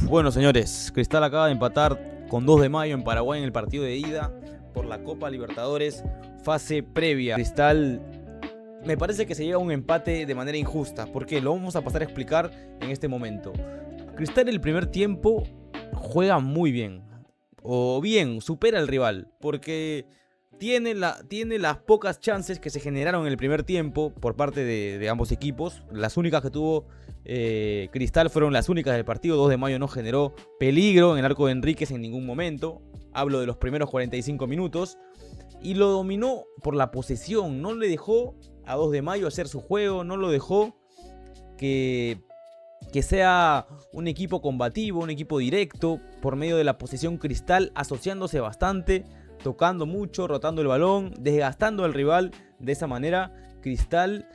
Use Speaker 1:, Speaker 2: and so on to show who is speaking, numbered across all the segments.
Speaker 1: Bueno, señores, Cristal acaba de empatar con 2 de mayo en Paraguay en el partido de ida por la Copa Libertadores, fase previa. Cristal me parece que se llega a un empate de manera injusta, porque lo vamos a pasar a explicar en este momento. Cristal en el primer tiempo juega muy bien, o bien, supera al rival, porque tiene las pocas chances que se generaron en el primer tiempo por parte de ambos equipos. Las únicas que tuvo Cristal fueron las únicas del partido. 2 de mayo no generó peligro en el arco de Enríquez en ningún momento. Hablo de los primeros 45 minutos. Y lo dominó por la posesión. No le dejó a 2 de mayo hacer su juego. No lo dejó que sea un equipo combativo, un equipo directo. Por medio de la posesión, Cristal asociándose bastante, tocando mucho, rotando el balón, desgastando al rival. De esa manera, Cristal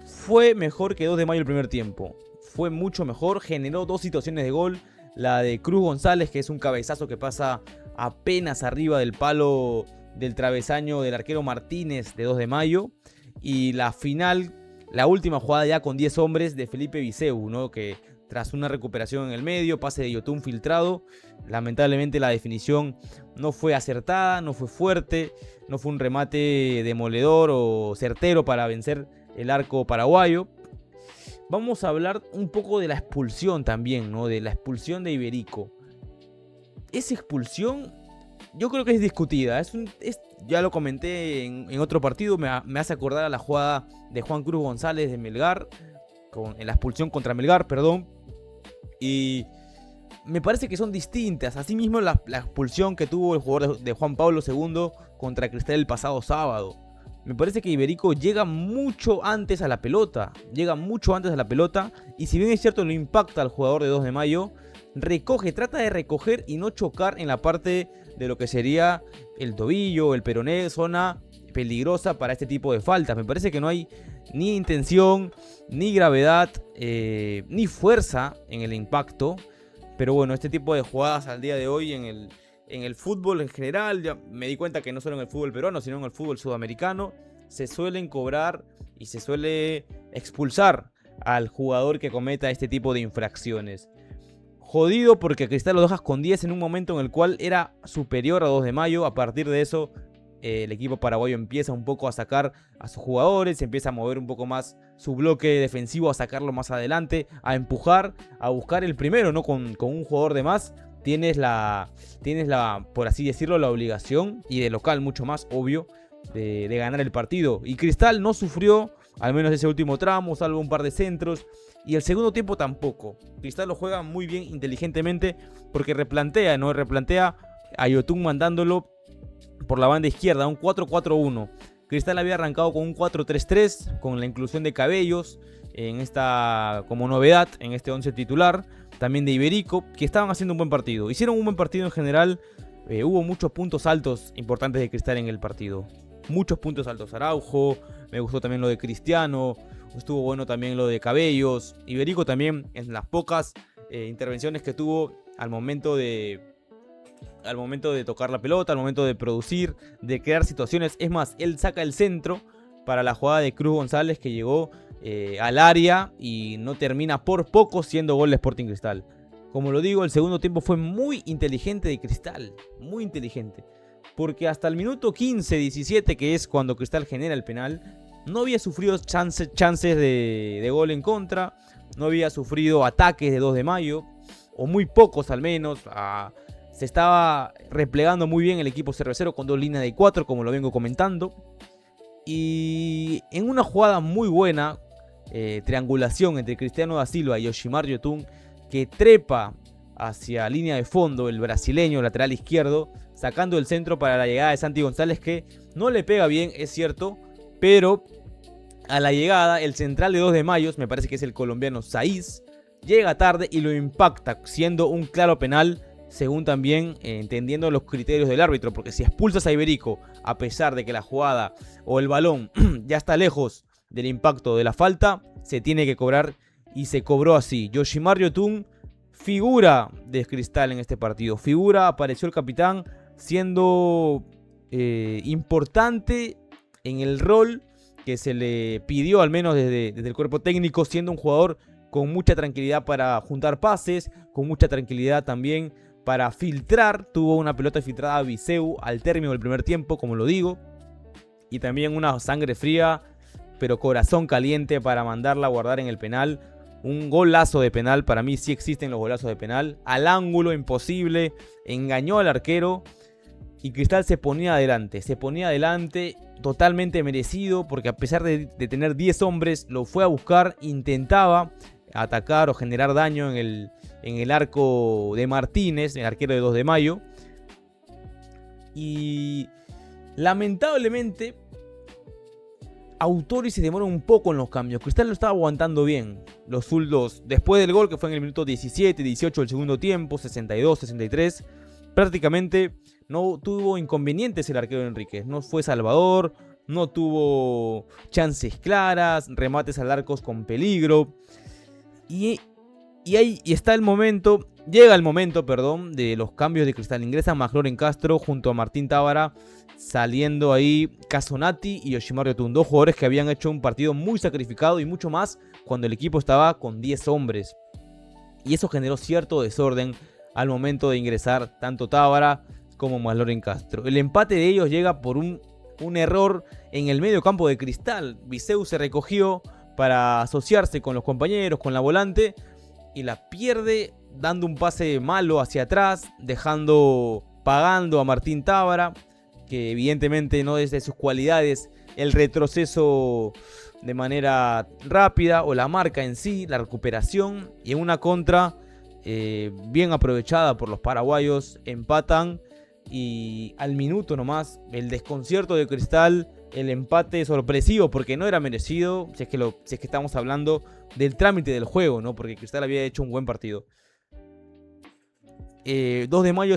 Speaker 1: fue mejor que 2 de mayo el primer tiempo. Fue mucho mejor, generó 2 situaciones de gol. La de Cruz González, que es un cabezazo que pasa apenas arriba del palo del travesaño del arquero Martínez de 2 de mayo. Y la final, la última jugada ya con 10 hombres de Felipe Viseu, ¿no? Que tras una recuperación en el medio, pase de Yotun filtrado, lamentablemente la definición no fue acertada, no fue fuerte, no fue un remate demoledor o certero para vencer el arco paraguayo. Vamos a hablar un poco de la expulsión también, ¿no? De la expulsión de Iberico. Esa expulsión yo creo que es discutida. Ya lo comenté en otro partido. Me hace acordar a la jugada de Juan Cruz González de Melgar. En la expulsión contra Melgar, perdón. Y me parece que son distintas. Asimismo la expulsión que tuvo el jugador de Juan Pablo II contra Cristal el pasado sábado. Me parece que Iberico llega mucho antes a la pelota. Y si bien es cierto, lo impacta al jugador de 2 de mayo. Trata de recoger y no chocar en la parte de lo que sería el tobillo, el peroné, zona peligrosa para este tipo de faltas. Me parece que no hay ni intención, ni gravedad, ni fuerza en el impacto. Pero bueno, este tipo de jugadas al día de hoy en el fútbol en general, ya me di cuenta que no solo en el fútbol peruano, sino en el fútbol sudamericano, se suelen cobrar y se suele expulsar al jugador que cometa este tipo de infracciones. Jodido porque Cristal lo dejas con 10 en un momento en el cual era superior a 2 de mayo. A partir de eso, el equipo paraguayo empieza un poco a sacar a sus jugadores, empieza a mover un poco más su bloque defensivo, a sacarlo más adelante, a empujar, a buscar el primero, ¿no? Con un jugador de más. Tienes la, por así decirlo, la obligación, y de local mucho más, obvio, de ganar el partido. Y Cristal no sufrió, al menos ese último tramo, salvo un par de centros. Y el segundo tiempo tampoco. Cristal lo juega muy bien, inteligentemente, porque replantea a Yotun mandándolo por la banda izquierda, un 4-4-1. Cristal había arrancado con un 4-3-3, con la inclusión de Cabellos como novedad en este 11 titular, también de Iberico, que estaban haciendo un buen partido. Hicieron un buen partido en general. Hubo muchos puntos altos importantes de Cristal en el partido. Muchos puntos altos. Araujo, me gustó también lo de Cristiano, estuvo bueno también lo de Cabellos. Iberico también, en las pocas intervenciones que tuvo al momento de tocar la pelota, al momento de producir, de crear situaciones. Es más, él saca el centro para la jugada de Cruz González, que llegó al área y no termina por poco siendo gol de Sporting Cristal. Como lo digo, el segundo tiempo fue muy inteligente de Cristal, muy inteligente, porque hasta el minuto 15-17, que es cuando Cristal genera el penal, no había sufrido chances de gol en contra, no había sufrido ataques de 2 de mayo, o muy pocos al menos. Se estaba replegando muy bien el equipo cervecero con 2 líneas de 4, como lo vengo comentando. Y en una jugada muy buena, triangulación entre Cristiano da Silva y Yoshimar Yotun, que trepa hacia línea de fondo el brasileño lateral izquierdo, sacando el centro para la llegada de Santi González, que no le pega bien, es cierto, pero a la llegada el central de 2 de mayo, me parece que es el colombiano Saiz, llega tarde y lo impacta, siendo un claro penal, según también entendiendo los criterios del árbitro, porque si expulsas a Iberico a pesar de que la jugada o el balón ya está lejos del impacto de la falta, se tiene que cobrar, y se cobró así. Yoshimar Yotun, figura de Cristal en este partido, apareció el capitán siendo importante en el rol que se le pidió, al menos desde el cuerpo técnico, siendo un jugador con mucha tranquilidad para juntar pases, con mucha tranquilidad también para filtrar. Tuvo una pelota filtrada a Viseu al término del primer tiempo, como lo digo, y también una sangre fría, pero corazón caliente para mandarla a guardar en el penal. Un golazo de penal, para mí sí existen los golazos de penal. Al ángulo, imposible, engañó al arquero y Cristal se ponía adelante, totalmente merecido, porque a pesar de tener 10 hombres, lo fue a buscar, intentaba atacar o generar daño en el arco de Martínez, el arquero de 2 de Mayo. Y lamentablemente Autori se demora un poco en los cambios. Cristal lo estaba aguantando bien. Los Zuldos, después del gol que fue en el minuto 17, 18 del segundo tiempo, 62, 63, prácticamente no tuvo inconvenientes el arquero Enríquez. No fue salvador, no tuvo chances claras, remates al arco con peligro. Y ahí está el momento, llega el momento, de los cambios de Cristal. Ingresa McLaurin Castro junto a Martín Tábara, saliendo ahí Casonati y Yoshimaru Yotun, dos jugadores que habían hecho un partido muy sacrificado y mucho más cuando el equipo estaba con 10 hombres. Y eso generó cierto desorden al momento de ingresar tanto Tábara como McLaurin Castro. El empate de ellos llega por un error en el medio campo de Cristal. Viseu se recogió para asociarse con los compañeros, con la volante, y la pierde dando un pase malo hacia atrás, pagando a Martín Tábara, que evidentemente no es de sus cualidades el retroceso de manera rápida o la marca en sí, la recuperación, y en una contra bien aprovechada por los paraguayos empatan. Y al minuto nomás, el desconcierto de Cristal, el empate sorpresivo porque no era merecido, si es que estamos hablando del trámite del juego, ¿no? Porque Cristal había hecho un buen partido. 2 de mayo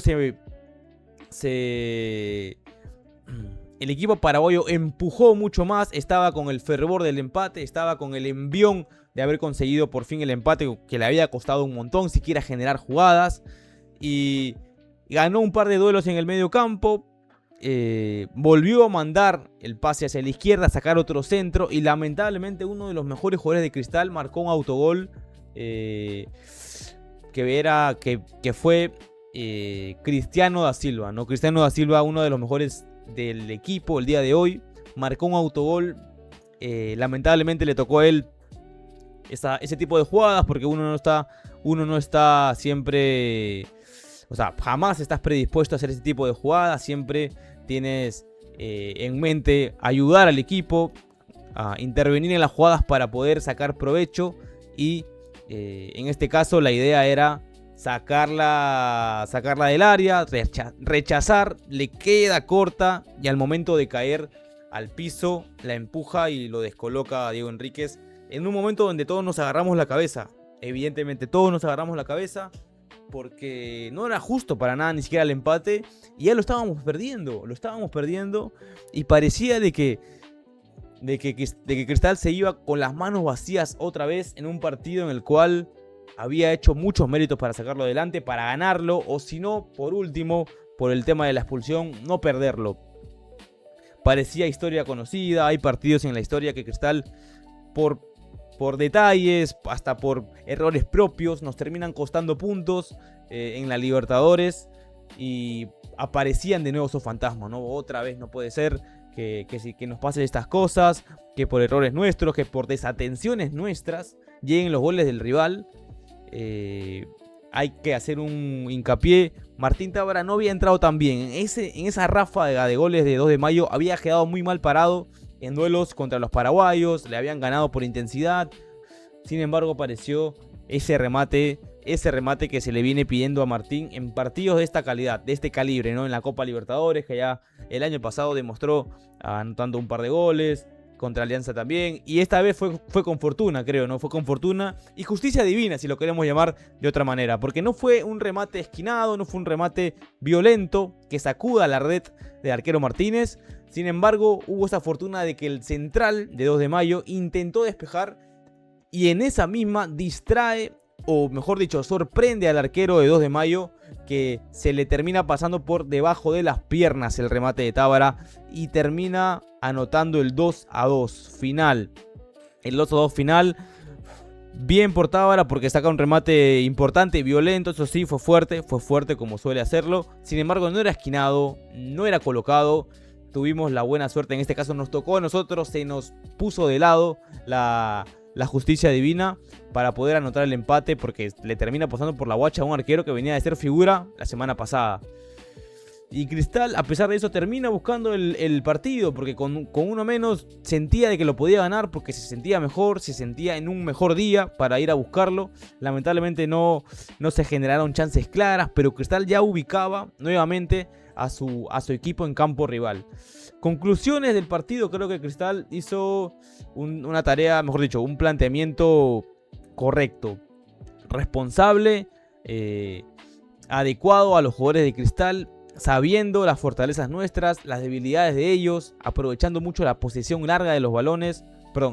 Speaker 1: el equipo paraguayo empujó mucho más, estaba con el fervor del empate, estaba con el envión de haber conseguido por fin el empate que le había costado un montón siquiera generar jugadas, y ganó un par de duelos en el medio campo, volvió a mandar el pase hacia la izquierda, a sacar otro centro, y lamentablemente uno de los mejores jugadores de Cristal marcó un autogol que fue Cristiano da Silva, ¿no? Cristiano da Silva, uno de los mejores del equipo el día de hoy, marcó un autogol. Lamentablemente le tocó a él ese tipo de jugadas, porque uno no está siempre, o sea, jamás estás predispuesto a hacer ese tipo de jugadas. Siempre tienes en mente ayudar al equipo, a intervenir en las jugadas para poder sacar provecho, y en este caso la idea era sacarla del área, rechazar, le queda corta, y al momento de caer al piso la empuja y lo descoloca a Diego Enríquez en un momento donde todos nos agarramos la cabeza. Evidentemente todos nos agarramos la cabeza, porque no era justo para nada, ni siquiera el empate, y ya lo estábamos perdiendo, y parecía de que Cristal se iba con las manos vacías otra vez en un partido en el cual había hecho muchos méritos para sacarlo adelante, para ganarlo, o si no, por último, por el tema de la expulsión, no perderlo. Parecía historia conocida. Hay partidos en la historia que Cristal, por detalles, hasta por errores propios, nos terminan costando puntos en la Libertadores, y aparecían de nuevo esos fantasmas, ¿no? Otra vez no puede ser que nos pasen estas cosas, que por errores nuestros, que por desatenciones nuestras lleguen los goles del rival. Hay que hacer un hincapié. Martín Tábara no había entrado tan bien en esa ráfaga de goles de 2 de mayo. Había quedado muy mal parado en duelos contra los paraguayos, le habían ganado por intensidad. Sin embargo, apareció ese remate que se le viene pidiendo a Martín en partidos de esta calidad, de este calibre, ¿no? En la Copa Libertadores, que ya el año pasado demostró anotando un par de goles, contra Alianza también, y esta vez fue con fortuna, creo, ¿no? Fue con fortuna y justicia divina, si lo queremos llamar de otra manera, porque no fue un remate esquinado, no fue un remate violento que sacuda la red del arquero Martínez. Sin embargo, hubo esa fortuna de que el central de 2 de mayo intentó despejar, y en esa misma distrae, o mejor dicho, sorprende al arquero de 2 de mayo, que se le termina pasando por debajo de las piernas el remate de Tábara, y termina anotando el 2-2 final. El 2-2 final, Bien por Tábara porque saca un remate importante, violento, eso sí, fue fuerte como suele hacerlo. Sin embargo, no era esquinado, no era colocado. Tuvimos la buena suerte, en este caso nos tocó a nosotros, se nos puso de lado la justicia divina para poder anotar el empate, porque le termina pasando por la guacha a un arquero que venía de ser figura la semana pasada. Y Cristal, a pesar de eso, termina buscando el partido, porque con uno menos sentía de que lo podía ganar, porque se sentía mejor, se sentía en un mejor día para ir a buscarlo. Lamentablemente no se generaron chances claras, pero Cristal ya ubicaba nuevamente a su equipo en campo rival. Conclusiones del partido: creo que Cristal hizo una tarea, mejor dicho, un planteamiento correcto, responsable, adecuado a los jugadores de Cristal, sabiendo las fortalezas nuestras, las debilidades de ellos, aprovechando mucho la posesión larga de los balones,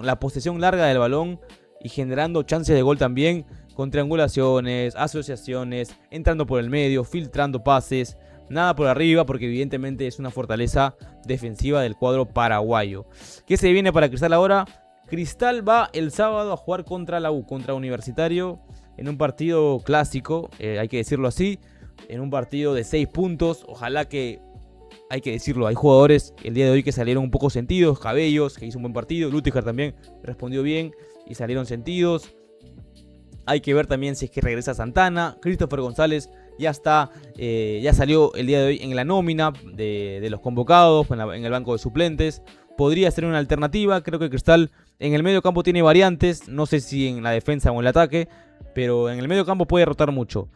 Speaker 1: la posesión larga del balón y generando chances de gol también, con triangulaciones, asociaciones, entrando por el medio, filtrando pases, nada por arriba, porque evidentemente es una fortaleza defensiva del cuadro paraguayo. ¿Qué se viene para Cristal ahora? Cristal va el sábado a jugar contra la U, contra Universitario, en un partido clásico, hay que decirlo así, en un partido de 6 puntos. Ojalá que, hay que decirlo, hay jugadores el día de hoy que salieron un poco sentidos. Cabellos, que hizo un buen partido. Lutiger también respondió bien y salieron sentidos. Hay que ver también si es que regresa Santana. Christopher González ya salió el día de hoy en la nómina de los convocados, en el banco de suplentes. Podría ser una alternativa. Creo que Cristal en el medio campo tiene variantes. No sé si en la defensa o en el ataque, pero en el medio campo puede rotar mucho.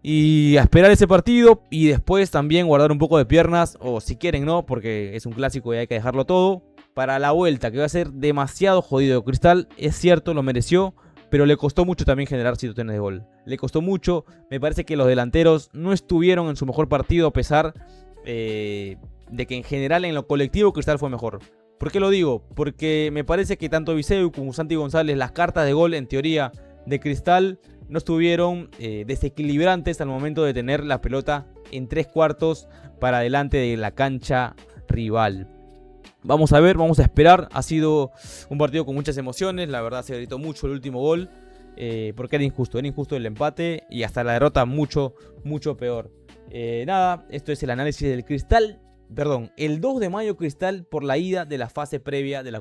Speaker 1: Y a esperar ese partido y después también guardar un poco de piernas, o si quieren no, porque es un clásico y hay que dejarlo todo, para la vuelta, que va a ser demasiado jodido. Cristal, es cierto, lo mereció, pero le costó mucho también generar situaciones de gol. Le costó mucho, me parece que los delanteros no estuvieron en su mejor partido, a pesar de que en general en lo colectivo Cristal fue mejor. ¿Por qué lo digo? Porque me parece que tanto Viseu como Santi González, las cartas de gol en teoría de Cristal, no estuvieron desequilibrantes al momento de tener la pelota en 3/4 para adelante de la cancha rival. Vamos a ver, vamos a esperar. Ha sido un partido con muchas emociones. La verdad se gritó mucho el último gol, porque era injusto el empate, y hasta la derrota mucho peor. Nada, esto es el análisis del Cristal. Perdón, el 2 de mayo Cristal por la ida de la fase previa de la